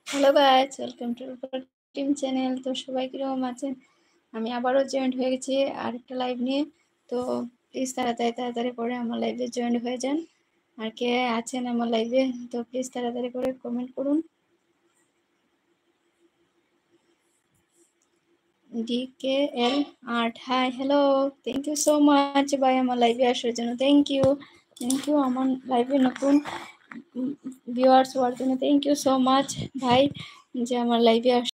Hello guys, welcome to team channel. তো সবাই কিরকম আছেন? আমি আবারও জয়েন্ট হয়ে গেছি আরেকটা লাইভ নিয়ে। তো প্লিজ তাড়াতাড়ি করে আমার লাইভে জয়েন্ট হয়ে যান। আর কে আছেন আমার লাইভে, তো প্লিজ তাড়াতাড়ি করে কমেন্ট করুন। DKL art, hi, hello, thank you so much ভাই আমার লাইভে আসার জন্য। থ্যাংক ইউ আমার লাইভে নতুন ভিউয়ার্স হওয়ার জন্য থ্যাংক ইউ সো মাচ ভাই, যে আমার লাইভে